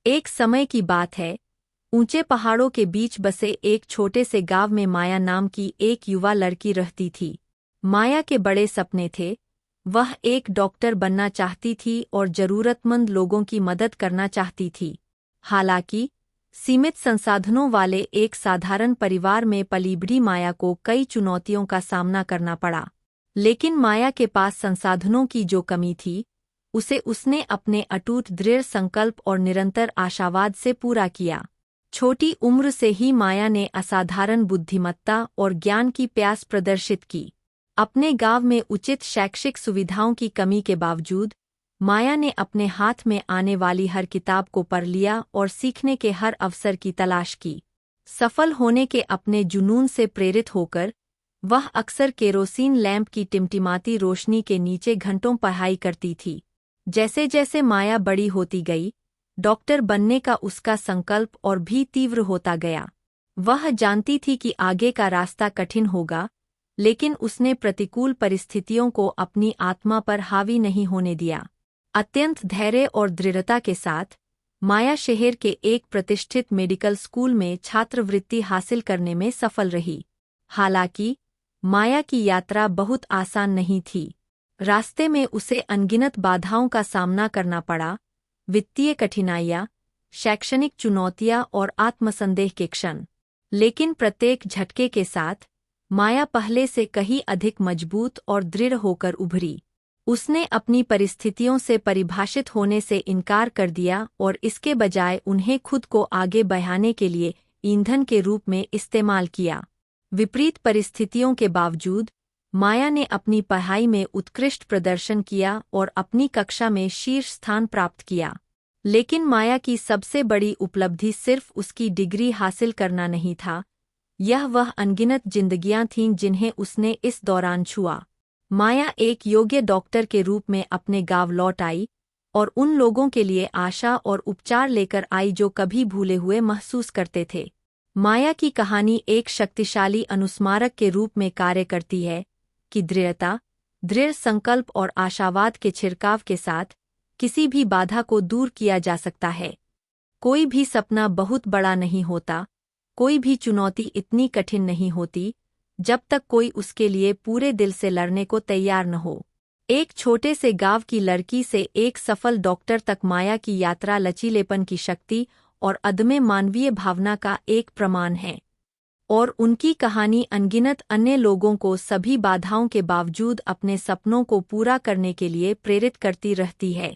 एक समय की बात है, ऊंचे पहाड़ों के बीच बसे एक छोटे से गांव में माया नाम की एक युवा लड़की रहती थी। माया के बड़े सपने थे। वह एक डॉक्टर बनना चाहती थी और जरूरतमंद लोगों की मदद करना चाहती थी। हालांकि सीमित संसाधनों वाले एक साधारण परिवार में पली बढ़ी माया को कई चुनौतियों का सामना करना पड़ा। लेकिन माया के पास संसाधनों की जो कमी थी, उसे उसने अपने अटूट दृढ़ संकल्प और निरंतर आशावाद से पूरा किया। छोटी उम्र से ही माया ने असाधारण बुद्धिमत्ता और ज्ञान की प्यास प्रदर्शित की। अपने गांव में उचित शैक्षिक सुविधाओं की कमी के बावजूद माया ने अपने हाथ में आने वाली हर किताब को पढ़ लिया और सीखने के हर अवसर की तलाश की। सफल होने के अपने जुनून से प्रेरित होकर वह अक्सर केरोसिन लैंप की टिमटिमाती रोशनी के नीचे घंटों पढ़ाई करती थी। जैसे जैसे माया बड़ी होती गई, डॉक्टर बनने का उसका संकल्प और भी तीव्र होता गया। वह जानती थी कि आगे का रास्ता कठिन होगा, लेकिन उसने प्रतिकूल परिस्थितियों को अपनी आत्मा पर हावी नहीं होने दिया। अत्यंत धैर्य और दृढ़ता के साथ माया शहर के एक प्रतिष्ठित मेडिकल स्कूल में छात्रवृत्ति हासिल करने में सफल रही। हालांकि माया की यात्रा बहुत आसान नहीं थी। रास्ते में उसे अनगिनत बाधाओं का सामना करना पड़ा, वित्तीय कठिनाइयाँ, शैक्षणिक चुनौतियाँ और आत्मसंदेह के क्षण। लेकिन प्रत्येक झटके के साथ माया पहले से कहीं अधिक मजबूत और दृढ़ होकर उभरी। उसने अपनी परिस्थितियों से परिभाषित होने से इनकार कर दिया और इसके बजाय उन्हें खुद को आगे बढ़ाने के लिए ईंधन के रूप में इस्तेमाल किया। विपरीत परिस्थितियों के बावजूद माया ने अपनी पढ़ाई में उत्कृष्ट प्रदर्शन किया और अपनी कक्षा में शीर्ष स्थान प्राप्त किया। लेकिन माया की सबसे बड़ी उपलब्धि सिर्फ उसकी डिग्री हासिल करना नहीं था, यह वह अनगिनत जिंदगियां थीं जिन्हें उसने इस दौरान छुआ। माया एक योग्य डॉक्टर के रूप में अपने गांव लौट आई और उन लोगों के लिए आशा और उपचार लेकर आई जो कभी भूले हुए महसूस करते थे। माया की कहानी एक शक्तिशाली अनुस्मारक के रूप में कार्य करती है कि दृढ़ता, दृढ़ संकल्प और आशावाद के छिड़काव के साथ किसी भी बाधा को दूर किया जा सकता है। कोई भी सपना बहुत बड़ा नहीं होता, कोई भी चुनौती इतनी कठिन नहीं होती, जब तक कोई उसके लिए पूरे दिल से लड़ने को तैयार न हो। एक छोटे से गांव की लड़की से एक सफल डॉक्टर तक माया की यात्रा लचीलेपन की शक्ति और अदम्य मानवीय भावना का एक प्रमाण है। और उनकी कहानी अनगिनत अन्य लोगों को सभी बाधाओं के बावजूद अपने सपनों को पूरा करने के लिए प्रेरित करती रहती है।